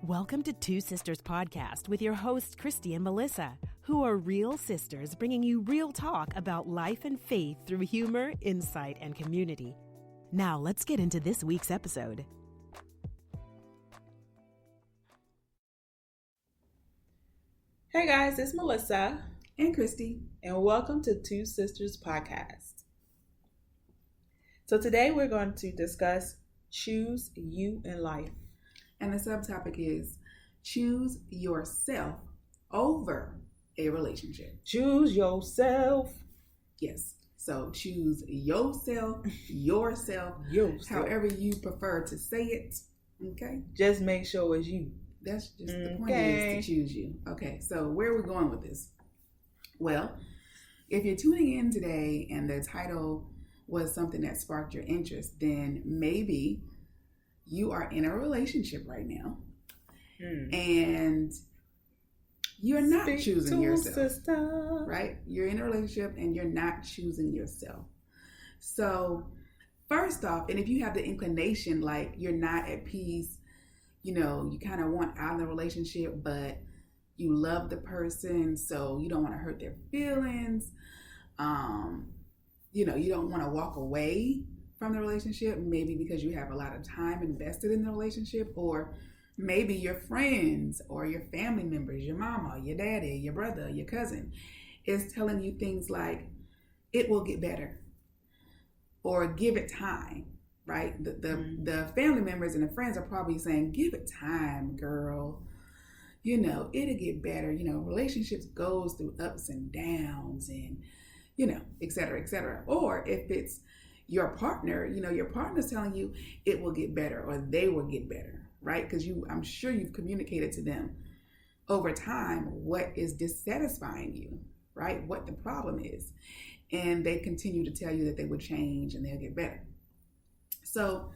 Welcome to Two Sisters Podcast with your hosts, Kristy and Melissa, who are real sisters bringing you real talk about life and faith through humor, insight, and community. Now, let's get into this week's episode. Hey guys, it's Melissa and Kristy, and welcome to Two Sisters Podcast. So today we're going to discuss choose you in life. And the subtopic is choose yourself over a relationship. Choose yourself. Yes. So choose yourself, however you prefer to say it. Okay. Just make sure it's you. That's just the point is to choose you. Okay. So where are we going with this? Well, if you're tuning in today and the title was something that sparked your interest, then maybe you are in a relationship right now and you're not choosing yourself, sister. Right? You're in a relationship and you're not choosing yourself. So first off, and if you have the inclination, like you're not at peace, you kind of want out of the relationship, but you love the person, so you don't want to hurt their feelings. You don't want to walk away from the relationship, maybe because you have a lot of time invested in the relationship, or maybe your friends or your family members, your mama, your daddy, your brother, your cousin is telling you things like, it will get better, or give it time, right? The family members and the friends are probably saying, give it time, girl. It'll get better. Relationships goes through ups and downs and, et cetera, et cetera. Or if it's your partner, your partner's telling you it will get better or they will get better, right? Because I'm sure you've communicated to them over time what is dissatisfying you, right? What the problem is. And they continue to tell you that they will change and they'll get better. So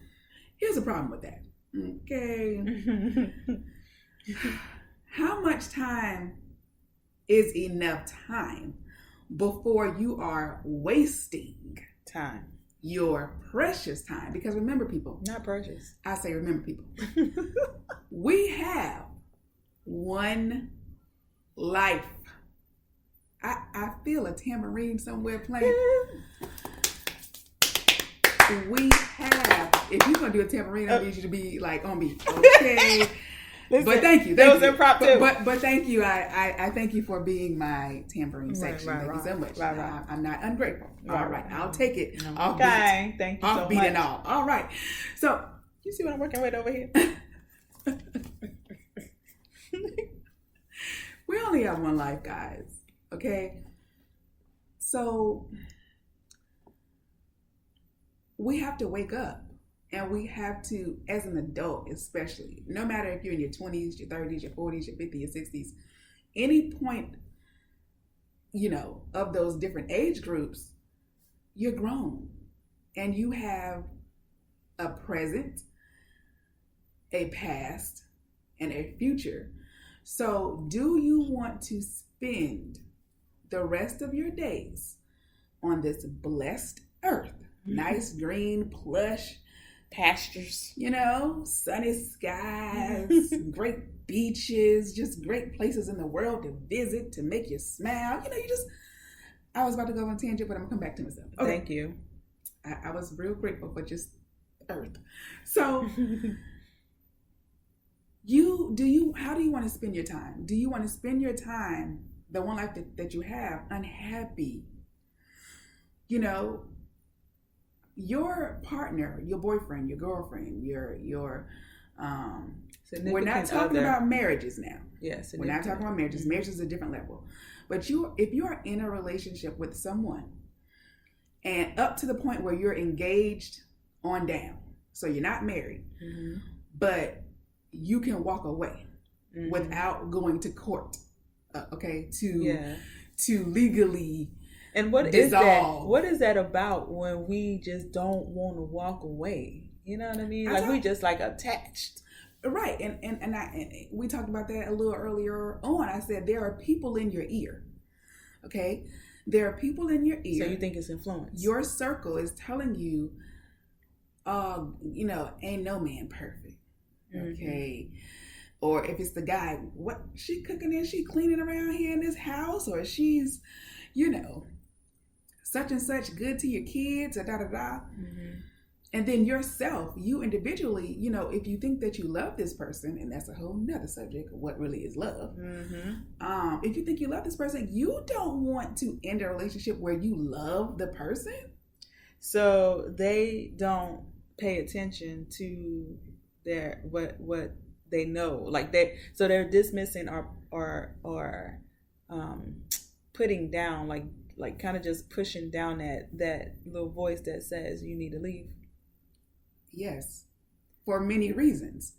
here's the problem with that. Okay. How much time is enough time before you are wasting time? Your precious time. Because remember, people. Not precious. I say remember, people. We have one life. I feel a tambourine somewhere playing. We have. If you're going to do a tambourine, I need you to be like on beat. Okay. Listen, but thank you. That was impromptu. But thank you. I thank you for being my tambourine section. Thank you so much. Right. I'm not ungrateful. All right. I'll take it. Okay. Thank you so much. Offbeat and all. All right. So you see what I'm working with over here? We only have one life, guys. Okay. So we have to wake up. And we have to, as an adult especially, no matter if you're in your 20s, your 30s, your 40s, your 50s, your 60s, any point, of those different age groups, you're grown. And you have a present, a past, and a future. So do you want to spend the rest of your days on this blessed earth? Nice, green, plush, pastures, sunny skies, great beaches, just great places in the world to visit, to make you smile. I was about to go on a tangent, but I'm gonna come back to myself. Okay. Thank you. I was real grateful for just earth. So how do you want to spend your time? Do you want to spend your time, the one life that you have, unhappy? Your partner, your boyfriend, your girlfriend, your we're not talking about marriages now. Yes, we're not talking about marriages. Marriage is a different level. But if you are in a relationship with someone, and up to the point where you're engaged on down, so you're not married, but you can walk away without going to court, to legally. And what is that? What is that about when we just don't want to walk away? You know what I mean? Like we just like attached. Right. And we talked about that a little earlier on. I said there are people in your ear. Okay? There are people in your ear. So you think it's influence? Your circle is telling you, ain't no man perfect. Okay. Or if it's the guy, what she cooking and she cleaning around here in this house, or she's, such and such good to your kids, or da-da-da. Mm-hmm. And then yourself, you individually, if you think that you love this person, and that's a whole nother subject, what really is love. Mm-hmm. If you think you love this person, you don't want to end a relationship where you love the person. So they don't pay attention to their what they know. Like they're dismissing or putting down, like kind of just pushing down that little voice that says you need to leave. Yes, for many reasons.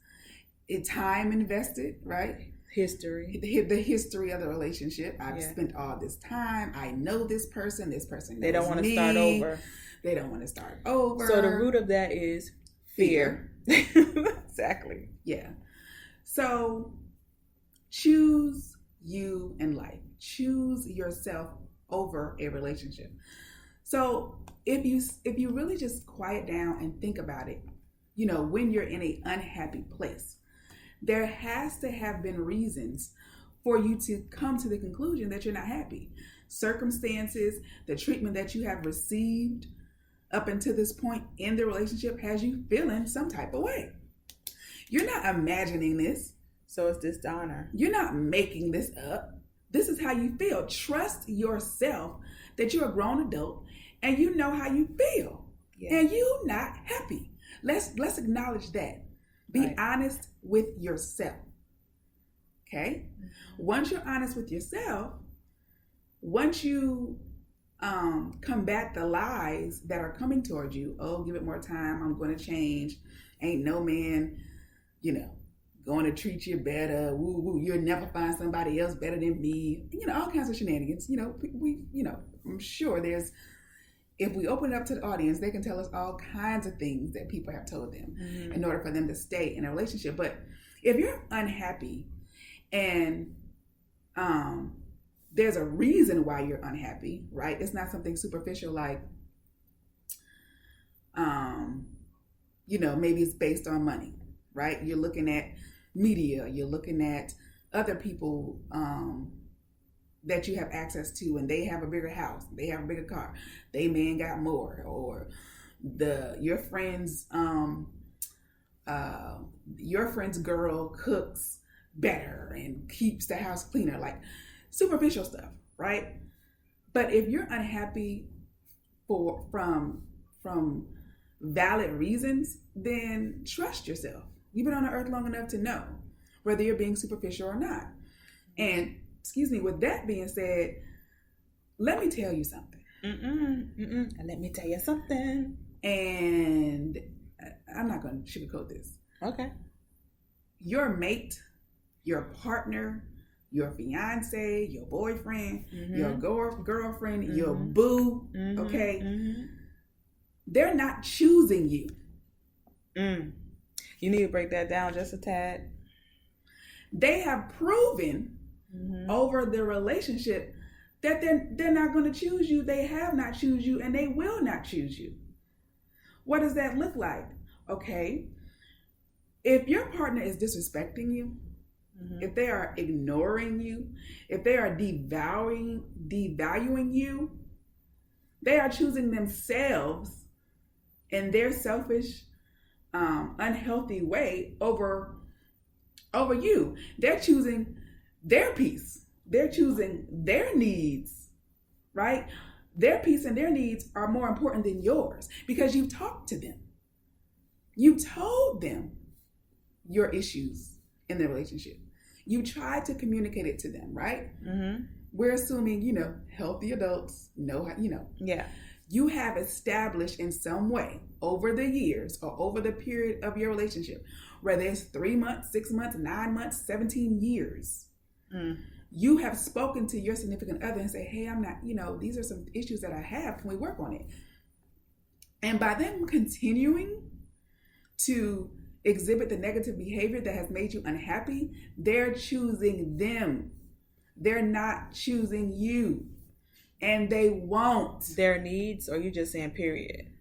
It's time invested, right? History. The history of the relationship. I've spent all this time. I know this person. This person knows me. They don't want to start over. They don't want to start over. So the root of that is fear. Exactly. Yeah. So choose you in life. Choose yourself over a relationship. So if you really just quiet down and think about it, when you're in an unhappy place, there has to have been reasons for you to come to the conclusion that you're not happy. Circumstances, the treatment that you have received up until this point in the relationship has you feeling some type of way. You're not imagining this. So it's dishonor. You're not making this up. This is how you feel. Trust yourself that you're a grown adult and you know how you feel. Yeah. And you're not happy. Let's acknowledge that. Be honest with yourself. Okay? Mm-hmm. Once you're honest with yourself, once you combat the lies that are coming towards you, oh, give it more time, I'm going to change, ain't no man, going to treat you better, woo woo, you'll never find somebody else better than me, all kinds of shenanigans. I'm sure if we open it up to the audience, they can tell us all kinds of things that people have told them in order for them to stay in a relationship. But if you're unhappy and there's a reason why you're unhappy, right? It's not something superficial like, maybe it's based on money, right? You're looking at media, you're looking at other people that you have access to, and they have a bigger house, they have a bigger car, they man got more, or your friend's girl cooks better and keeps the house cleaner, like superficial stuff, right? But if you're unhappy from valid reasons, then trust yourself. You've been on the earth long enough to know whether you're being superficial or not. And with that being said, let me tell you something. Let me tell you something. And I'm not going to sugarcoat this. Okay. Your mate, your partner, your fiance, your boyfriend, your girlfriend, your boo, okay? They're not choosing you. You need to break that down just a tad. They have proven over the relationship that they're not going to choose you. They have not choose you, and they will not choose you. What does that look like? Okay. If your partner is disrespecting you, if they are ignoring you, if they are devaluing you, they are choosing themselves in their selfish, unhealthy way over you. They're choosing their peace. They're choosing their needs, right? Their peace and their needs are more important than yours because you've talked to them. You told them your issues in the relationship. You tried to communicate it to them, right? We're assuming, healthy adults know how, Yeah. You have established in some way over the years or over the period of your relationship, whether it's 3 months, 6 months, 9 months, 17 years, you have spoken to your significant other and say, hey, I'm not, these are some issues that I have. Can we work on it? And by them continuing to exhibit the negative behavior that has made you unhappy, they're choosing them. They're not choosing you. And they won't. Their needs, or you just saying period?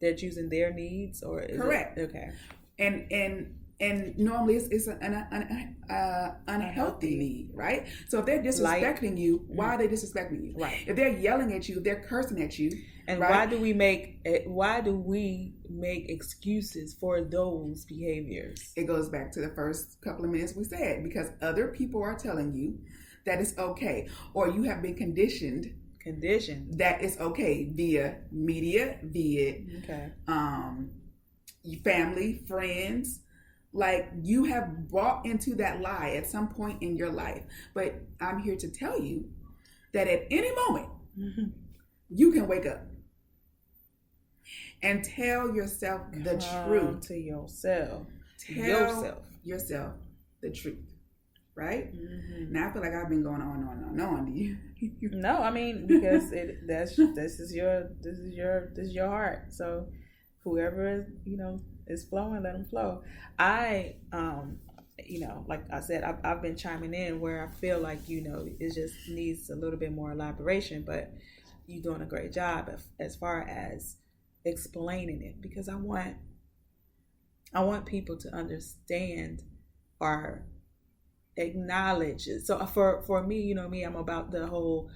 They're choosing their needs, or is correct. Okay. And And normally it's an unhealthy need, right? So if they're disrespecting you, why are they disrespecting you? Right. If they're yelling at you, if they're cursing at you, and right? why do we make excuses for those behaviors? It goes back to the first couple of minutes we said, because other people are telling you that it's okay, or you have been conditioned that it's okay via media, via family, friends. Like, you have bought into that lie at some point in your life. But I'm here to tell you that at any moment, you can wake up and tell yourself the truth. To yourself. Tell yourself the truth. Right? Mm-hmm. Now I feel like I've been going on. Do you? No, I mean, because this is your heart. So whoever is flowing, let them flow. I like I said, I've been chiming in where I feel like it just needs a little bit more elaboration, but you're doing a great job as far as explaining it, because I want people to understand or acknowledge it. So for me, I'm about the whole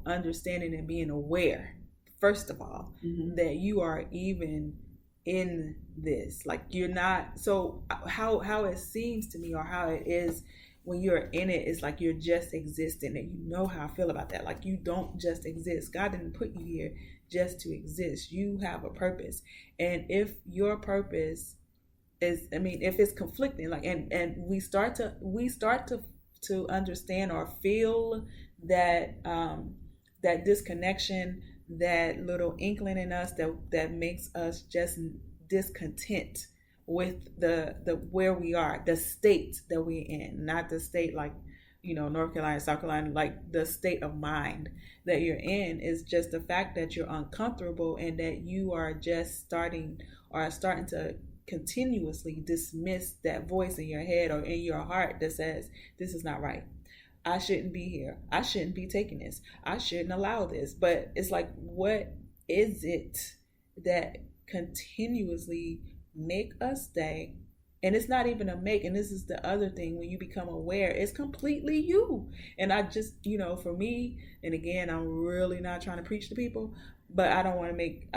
understanding and being aware, first of all, that you are even in this. Like, you're not, so how it seems to me, or how it is when you're in it, is like you're just existing. And you know how I feel about that. Like, you don't just exist. God didn't put you here just to exist. You have a purpose. And if your purpose is, if it's conflicting, like, and we start to understand or feel that that disconnection, that little inkling in us that makes us just discontent with the where we are, the state that we're in, not the state like North Carolina, South Carolina, like the state of mind that you're in is just the fact that you're uncomfortable, and that you are just starting to continuously dismiss that voice in your head or in your heart that says, this is not right. I shouldn't be here. I shouldn't be taking this. I shouldn't allow this. But it's like, what is it that continuously make us stay? And it's not even a make. And this is the other thing, when you become aware, it's completely you. And I just, for me, and again, I'm really not trying to preach to people, but I don't want to make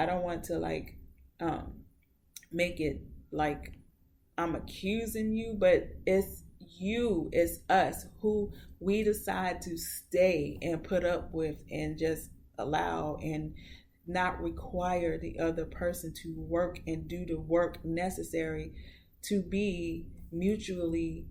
it like I'm accusing you, but it's you, it's us, who we decide to stay and put up with and just allow and not require the other person to work and do the work necessary to be mutually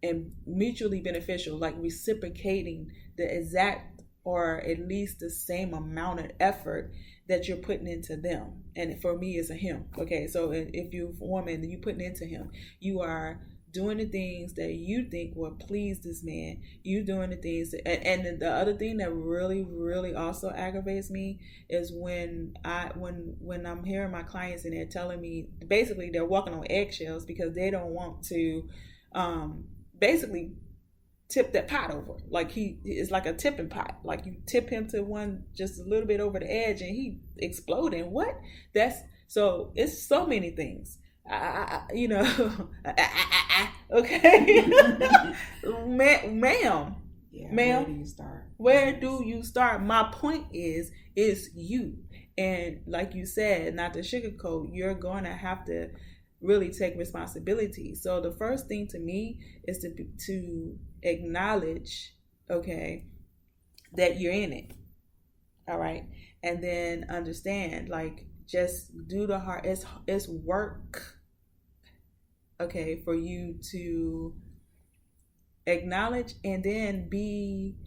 beneficial, like reciprocating the exact or at least the same amount of effort that you're putting into them. And for me, it's a him. Okay, so if you're a woman, you putting into him, you are doing the things that you think will please this man. You doing the things and the other thing that really, really also aggravates me is when I'm hearing my clients and they're telling me, basically they're walking on eggshells because they don't want to basically tip that pot over. Like, it's like a tipping pot. Like, you tip him to one just a little bit over the edge and he exploding. What? So it's so many things. Okay. Ma'am. Yeah, ma'am. Where do you start? My point is you. And like you said, not to sugarcoat, you're going to have to really take responsibility. So the first thing to me is to acknowledge, okay, that you're in it. All right. And then understand, like, just do the hard, it's work, okay, for you to acknowledge and then be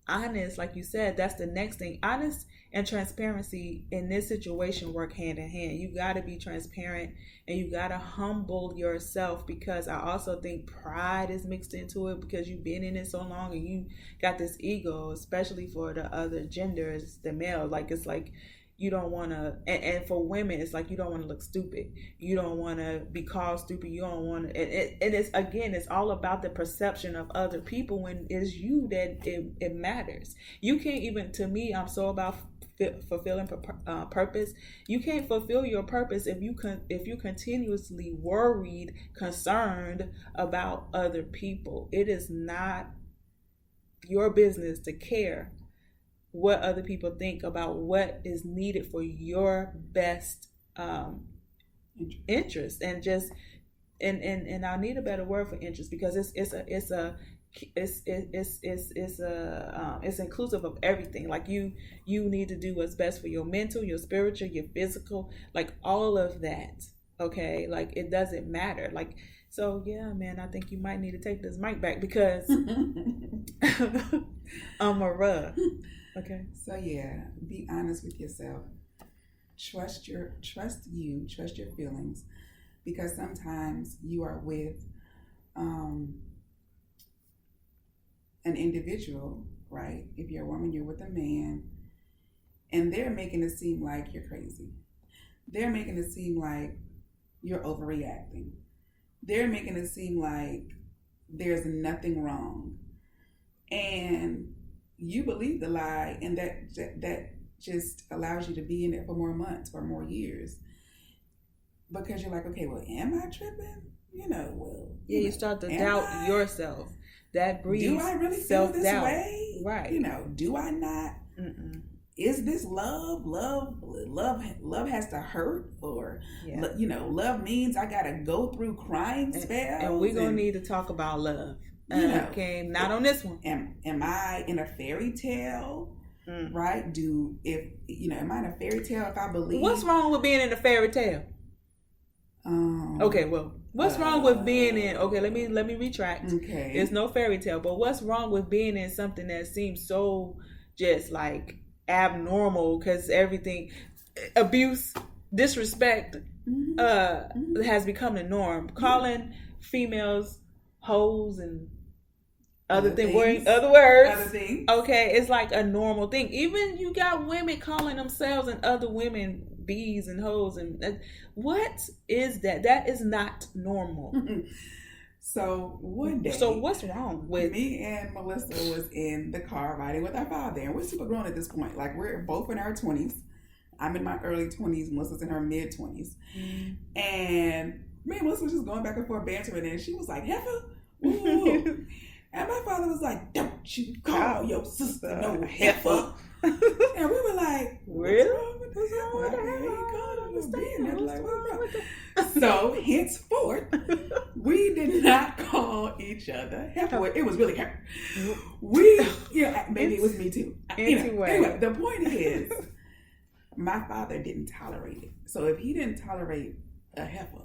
honest. Like you said, that's the next thing. Honest and transparency in this situation work hand in hand. You got to be transparent and you got to humble yourself, because I also think pride is mixed into it, because you've been in it so long and you got this ego, especially for the other genders, the male. Like, it's like, you don't want to, and for women, it's like, you don't want to look stupid. You don't want to be called stupid. You don't want to, and it's, again, it's all about the perception of other people when it's you that it matters. You can't even, to me, I'm so about fulfilling purpose. You can't fulfill your purpose if you're continuously worried, concerned about other people. It is not your business to care what other people think about what is needed for your best interest, and just and I need a better word for interest, because it's inclusive of everything. Like you need to do what's best for your mental, your spiritual, your physical, like all of that. Okay, like it doesn't matter. Like, so yeah, man, I think you might need to take this mic back, because I'm a rub. Okay. So yeah, be honest with yourself. Trust your feelings, because sometimes you are with an individual, right? If you're a woman, you're with a man, and they're making it seem like you're crazy. They're making it seem like you're overreacting. They're making it seem like there's nothing wrong. And you believe the lie, and that just allows you to be in it for more months or more years, because you're like, okay, well, am I tripping? You start to doubt yourself. That breeds self-doubt. Do I really feel this way? Right. Do I not? Mm-mm. Is this love? Love has to hurt, or love means I gotta go through crying spells. And we're gonna need to talk about love. Okay, not on this one. Am I in a fairy tale? Right? Am I in a fairy tale if I believe? What's wrong with being in a fairy tale? Okay, well, what's wrong with being in? Okay, let me retract. Okay, it's no fairy tale, but what's wrong with being in something that seems so just like abnormal? Because everything, abuse, disrespect, has become the norm. Calling females hoes and other words. Other things. Okay, it's like a normal thing. Even you got women calling themselves and other women bees and hoes, and what is that? That is not normal. So one day, what's wrong with me and Melissa was in the car riding with our father, and we're super grown at this point. Like, we're both in our 20s. I'm in my early 20s. Melissa's in her mid 20s, and me and Melissa was just going back and forth bantering, and she was like, "Heifer." Ooh. And my father was like, "Don't you call your sister no heifer." And we were like, really? So henceforth, we did not call each other heifer. It was really her. Maybe it was me too. Anyway, the point is, my father didn't tolerate it. So if he didn't tolerate a heifer,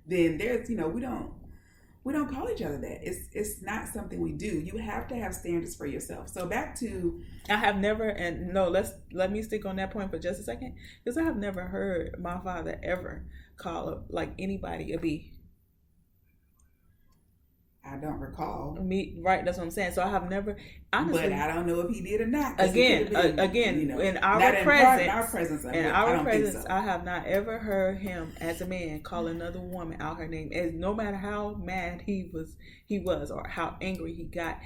then there's, we don't call each other that. It's not something we do. You have to have standards for yourself. So back to, I have never, and no, let me stick on that point for just a second, because I have never heard my father ever call like anybody a bee. I don't recall. Me, right? That's what I'm saying. So I have never, honestly. But I don't know if he did or not. Again, in our presence, I have not ever heard him as a man call another woman out her name, as no matter how mad he was, or how angry he got,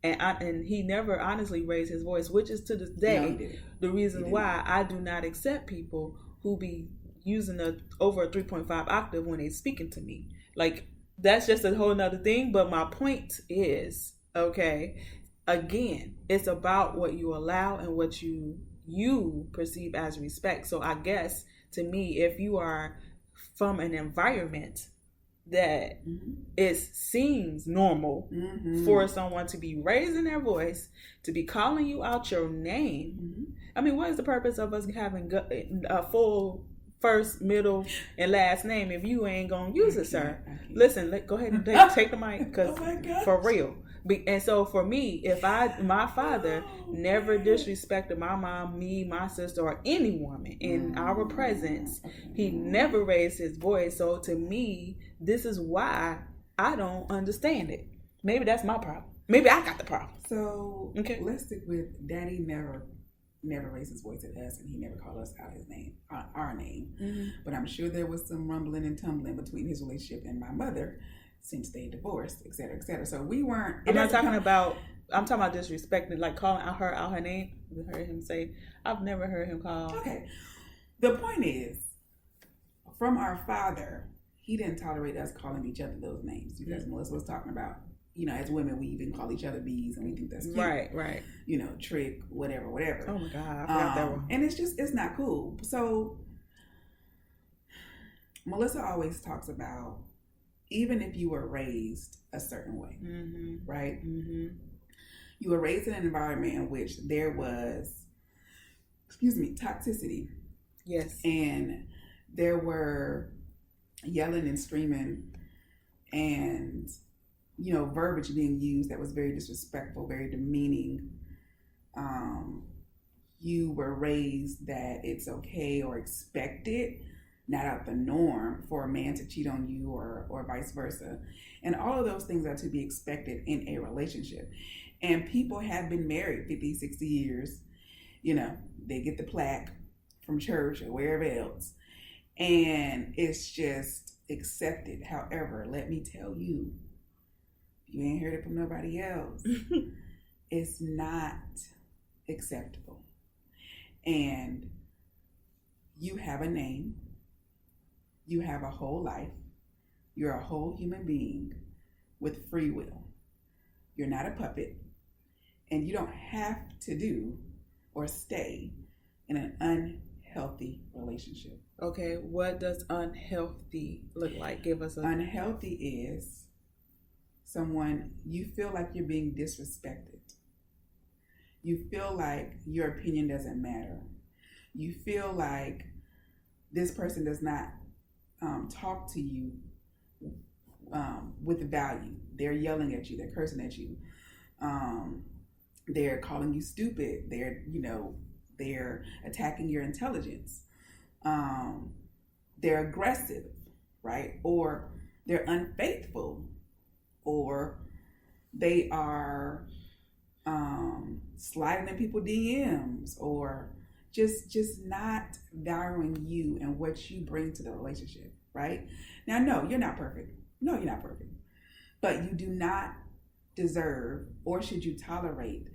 and he never honestly raised his voice, which is to this day the reason why I do not accept people who be using over a 3.5 octave when they speaking to me. Like, that's just a whole nother thing. But my point is, okay, again, it's about what you allow and what you perceive as respect. So I guess, to me, if you are from an environment that it seems normal for someone to be raising their voice, to be calling you out your name, I mean, what is the purpose of us having a full first, middle, and last name if you ain't gonna use it, sir? Listen, go ahead and take the mic, because for real. And so for me, if my father never disrespected my mom, me, my sister, or any woman in our presence, he never raised his voice. So to me, this is why I don't understand it. Maybe that's my problem. Maybe I got the problem. So let's stick with Daddy never raised his voice at us, and he never called us out his name, our name. But I'm sure there was some rumbling and tumbling between his relationship and my mother since they divorced, et cetera, et cetera. So we weren't. I'm not talking about I'm talking about disrespecting, like calling out her name. We heard him say, I've never heard him call. Okay. The point is, from our father, he didn't tolerate us calling each other those names, because Melissa was talking about, as women, we even call each other bees, and we think that's cute. Right. Trick, whatever. Oh my God, I forgot that one. And it's not cool. So Melissa always talks about, even if you were raised a certain way, right? Mm-hmm. You were raised in an environment in which there was, toxicity. Yes. And there were yelling and screaming and, verbiage being used that was very disrespectful, very demeaning. You were raised that it's okay or expected, not out the norm, for a man to cheat on you or vice versa. And all of those things are to be expected in a relationship. And people have been married 50, 60 years. They get the plaque from church or wherever else. And it's just accepted. However, let me tell you, if you ain't heard it from nobody else, it's not acceptable. And you have a name. You have a whole life. You're a whole human being with free will. You're not a puppet. And you don't have to do or stay in an unhealthy relationship. Okay, what does unhealthy look like? Give us a... Unhealthy is someone you feel like you're being disrespected. You feel like your opinion doesn't matter. You feel like this person does not talk to you with value. They're yelling at you. They're cursing at you. They're calling you stupid. They're attacking your intelligence. They're aggressive, right? Or they're unfaithful, or they are sliding in people's DMs, or just not valuing you and what you bring to the relationship, right? Now, no, you're not perfect. No, you're not perfect. But you do not deserve, or should you tolerate,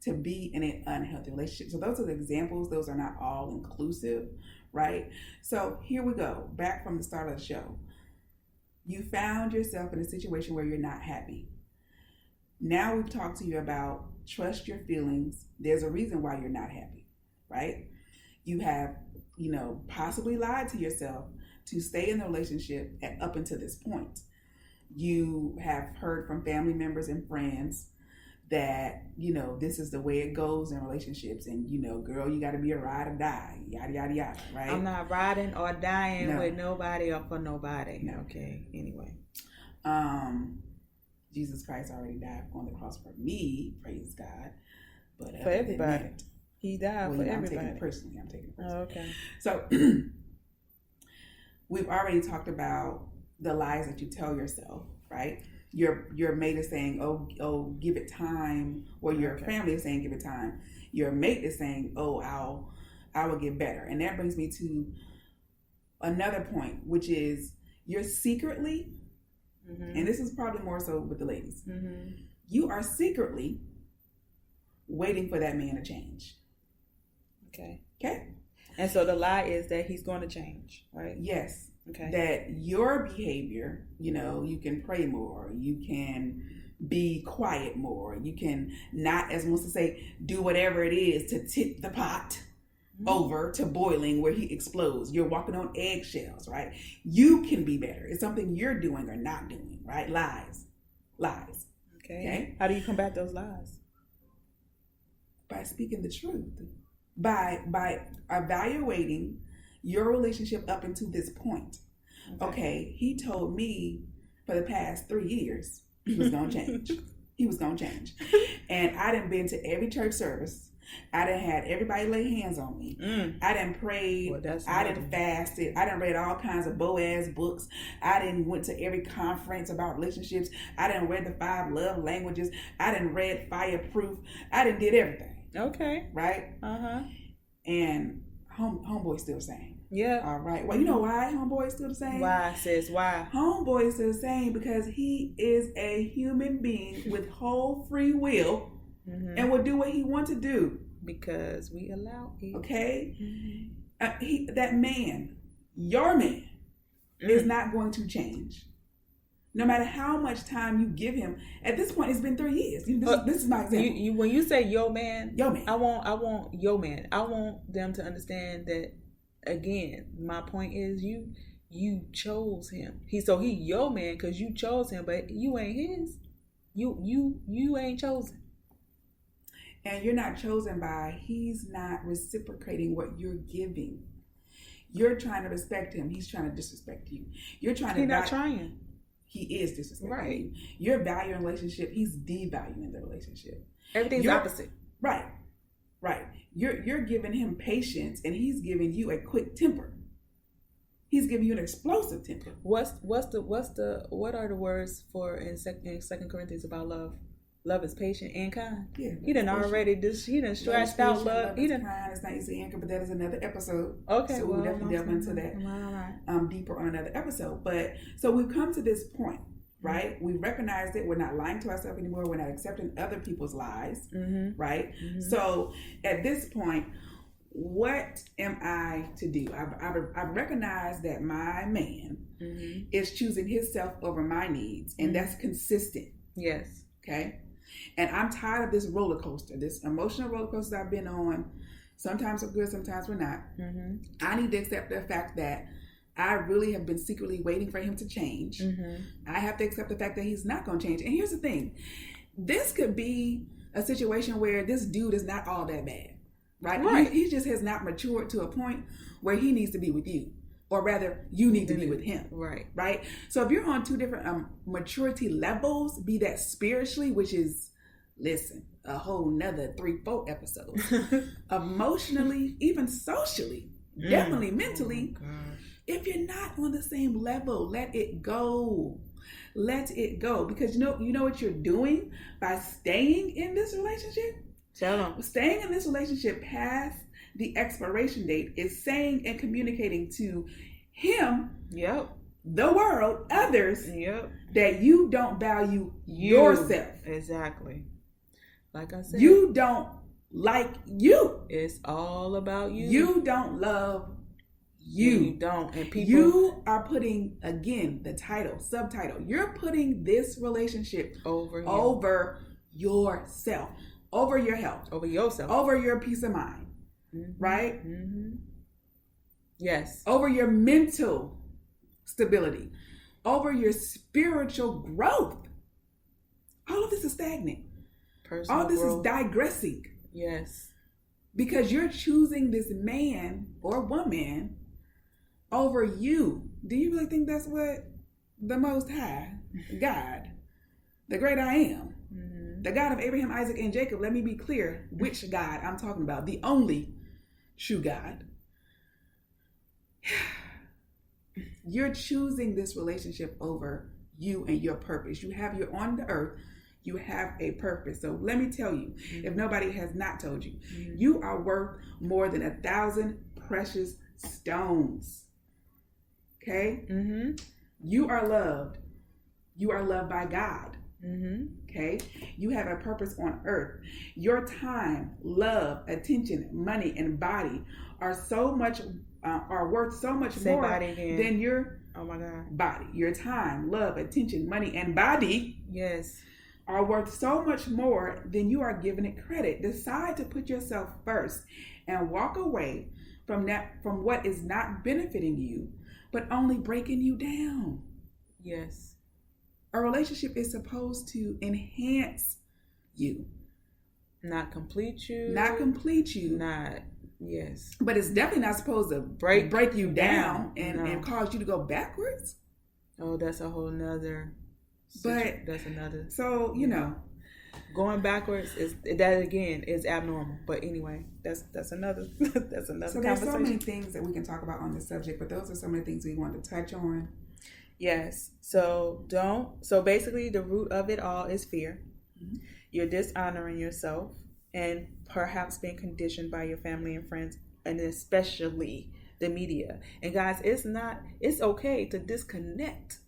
to be in an unhealthy relationship. So those are the examples. Those are not all inclusive, right? So here we go. Back from the start of the show. You found yourself in a situation where you're not happy. Now we've talked to you about trust your feelings. There's a reason why you're not happy, right? You have, possibly lied to yourself to stay in the relationship up until this point. You have heard from family members and friends that, this is the way it goes in relationships. And, girl, you got to be a ride or die, yada, yada, yada, right? I'm not riding or dying with nobody or for nobody. No. Okay, anyway. Jesus Christ already died on the cross for me, praise God. But for everybody. He died for everybody. I'm taking it personally. Oh, okay. So we've already talked about the lies that you tell yourself, right? Your mate is saying, oh, give it time, or your family is saying, give it time. Your mate is saying, I will get better. And that brings me to another point, which is you're secretly, and this is probably more so with the ladies, you are secretly waiting for that man to change. Okay. And so the lie is that he's going to change, right? Yes. Okay. That your behavior, you can pray more, you can be quiet more, you can not, as Melissa say, do whatever it is to tip the pot over to boiling where he explodes. You're walking on eggshells, right? You can be better. It's something you're doing or not doing, right? Lies. Okay. How do you combat those lies? By speaking the truth. By evaluating your relationship up until this point. Okay, he told me for the past 3 years he was going to change. He was going to change. And I done been to every church service. I done had everybody lay hands on me. I done prayed. I done fasted. I done read all kinds of Boaz books. I done went to every conference about relationships. I done read the 5 love languages. I done read Fireproof. I done did everything. Okay. Right? And homeboy's still the same. Yeah. All right. Well, you know why homeboy is still the same? Why, sis? Why? Homeboy is still the same because he is a human being with whole free will. and will do what he wants to do because we allow it. Okay, that man, your man, is not going to change. No matter how much time you give him. At this point, it's been 3 years. This is my example. When you say your man, I want your man. I want them to understand that. Again, my point is you chose him. He your man because you chose him, but you ain't his. You ain't chosen. And you're not chosen by, he's not reciprocating what you're giving. You're trying to respect him. He's trying to disrespect you. You're trying to. He's not trying. He is disrespecting you. Right. You're valuing the relationship. He's devaluing the relationship. Everything's opposite. Right. You're giving him patience, and he's giving you a quick temper. He's giving you an explosive temper. What are the words for in Second Corinthians about love? Love is patient and kind. Yeah. He done stretched out love. He done kind. It's not easy anchor, but that is another episode. Okay. So we'll definitely delve into that deeper on another episode. But so we've come to this point, right? We recognized it. We're not lying to ourselves anymore. We're not accepting other people's lies, right? Mm-hmm. So at this point, what am I to do? I've recognized that my man is choosing himself over my needs, and that's consistent. Yes. Okay. And I'm tired of this roller coaster, this emotional roller coaster I've been on. Sometimes we're good, sometimes we're not. I need to accept the fact that I really have been secretly waiting for him to change. I have to accept the fact that he's not going to change. And here's the thing. This could be a situation where this dude is not all that bad, right? He just has not matured to a point where he needs to be with you. Or rather, you need to be with him. Right? So if you're on two different maturity levels, be that spiritually, which is, listen, a whole nother 3-4 episodes. Emotionally, even socially, definitely mentally. If you're not on the same level, let it go. Let it go. Because you know what you're doing by staying in this relationship? Tell them. Staying in this relationship past the expiration date is saying and communicating to him, the world, others, that you don't value yourself. Exactly. Like I said. You don't like you. It's all about you. You don't love you. You don't. And people. You are putting, again, the subtitle. You're putting this relationship over yourself, over your health, over yourself, over your peace of mind. Right? Yes. Over your mental stability, over your spiritual growth. All of this is stagnant. All this is digressing. Yes. Because you're choosing this man or woman over you. Do you really think that's what the Most High, God, the great I am, the God of Abraham, Isaac, and Jacob, let me be clear which God I'm talking about, the only true God. You're choosing this relationship over you and your purpose. You're on the earth. You have a purpose. So let me tell you, if nobody has not told you, you are worth more than 1,000 precious stones. Okay? You are loved. You are loved by God. Okay? You have a purpose on earth. Your time, love, attention, money, and body are worth so much more than your body. Your time, love, attention, money, and body are worth so much more than you are giving it credit. Decide to put yourself first and walk away from what is not benefiting you, but only breaking you down. Yes. A relationship is supposed to enhance you. Not complete you. Yes. But it's definitely not supposed to break you down and cause you to go backwards. Oh, that's a whole nother. That's another. So, going backwards is abnormal. But anyway, that's another conversation. So there's so many things that we can talk about on this subject, but those are so many things we want to touch on. Yes. So basically the root of it all is fear. You're dishonoring yourself and perhaps being conditioned by your family and friends, and especially the media. And guys, it's okay to disconnect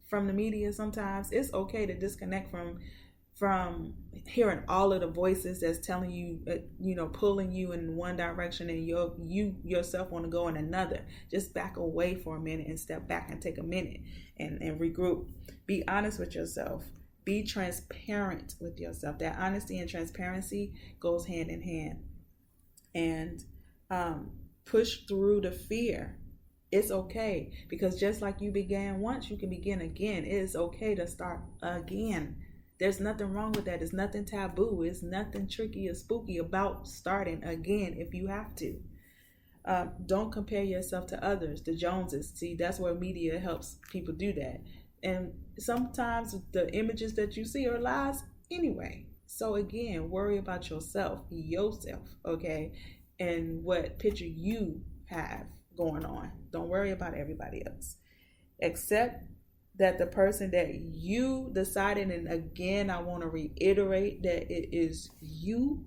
from the media sometimes. It's okay to disconnect from from hearing all of the voices that's telling you, pulling you in one direction and you yourself want to go in another. Just back away for a minute and step back and take a minute and regroup. Be honest with yourself. Be transparent with yourself. That honesty and transparency goes hand in hand. And push through the fear. It's okay, because just like you began once, you can begin again. It is okay to start again. There's nothing wrong with that. It's nothing taboo. It's nothing tricky or spooky about starting again if you have to. Don't compare yourself to others, the Joneses. See, that's where media helps people do that. And sometimes the images that you see are lies anyway. So again, worry about yourself, okay? And what picture you have going on. Don't worry about everybody else. Accept that the person that you decided, and again, I want to reiterate that it is you.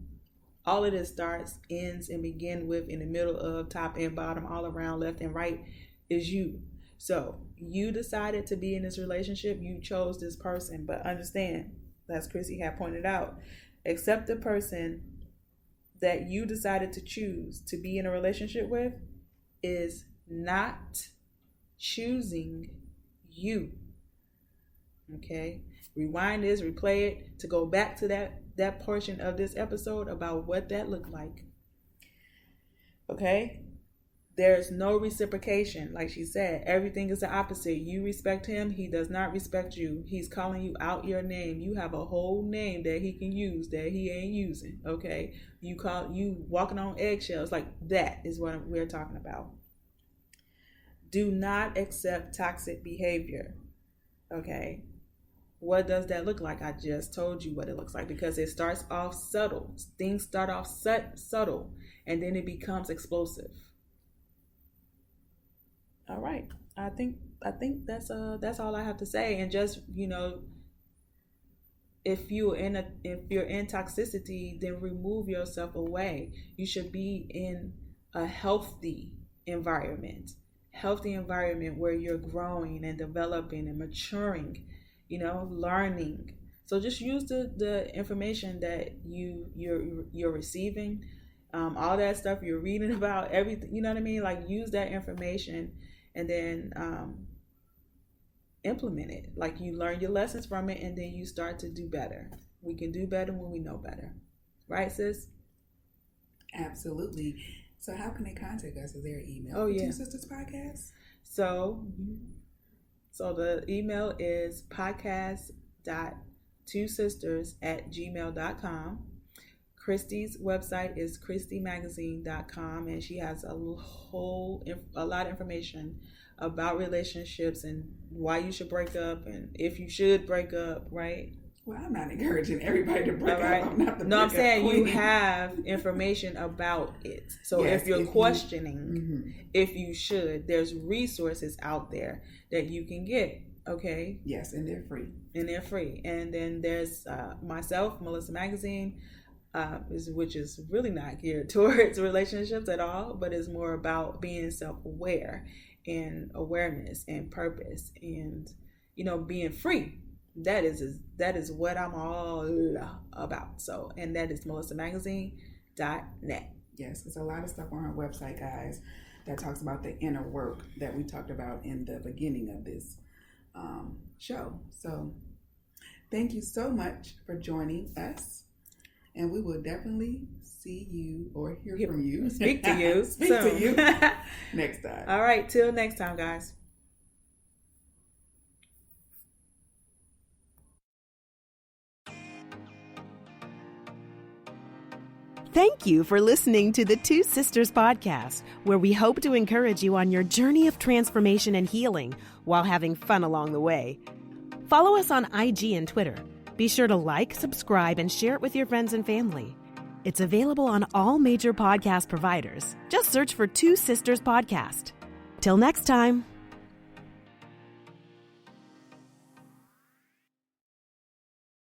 All of this starts, ends, and begin with, in the middle of, top and bottom, all around, left and right, is you. So you decided to be in this relationship. You chose this person. But understand, as Kristy had pointed out, accept the person that you decided to choose to be in a relationship with is not choosing you. Okay? Rewind this, replay it to go back to that portion of this episode about what that looked like. Okay? There's no reciprocation. Like she said, everything is the opposite. You respect him, he does not respect you. He's calling you out your name. You have a whole name that he can use that he ain't using. Okay? You walking on eggshells. Like, that is what we're talking about. Do not accept toxic behavior. Okay? What does that look like? I just told you what it looks like, because it starts off subtle. Things start off subtle, and then it becomes explosive. All right. I think that's all I have to say. And just, if you're in toxicity, then remove yourself away. You should be in a healthy environment where you're growing and developing and maturing, learning. So just use the information that you're receiving, all that stuff you're reading about, everything, you know what I mean? Like, use that information and then implement it. Like, you learn your lessons from it, and then you start to do better. We can do better when we know better. Right, sis? Absolutely. So how can they contact us? Is there an email? Oh, yeah. Two Sisters Podcast? So the email is podcast.twosisters@gmail.com. Kristy's website is kristymagazine.com, and she has a lot of information about relationships and why you should break up and if you should break up, right? Well, I'm not encouraging everybody to break up. I'm saying you have information about it. So yes, if you're questioning if you should, there's resources out there that you can get. Okay. Yes, and they're free. And then there's myself, Melissa Magazine, which is really not geared towards relationships at all, but is more about being self-aware and awareness and purpose and, being free. That is what I'm all about. So, and that is melissamagazine.net. Yes, there's a lot of stuff on our website, guys, that talks about the inner work that we talked about in the beginning of this show. So thank you so much for joining us, and we will definitely see you or hear from you. Speak to you. To you next time. All right, till next time, guys. Thank you for listening to the Two Sisters Podcast, where we hope to encourage you on your journey of transformation and healing while having fun along the way. Follow us on IG and Twitter. Be sure to like, subscribe, and share it with your friends and family. It's available on all major podcast providers. Just search for Two Sisters Podcast. Till next time.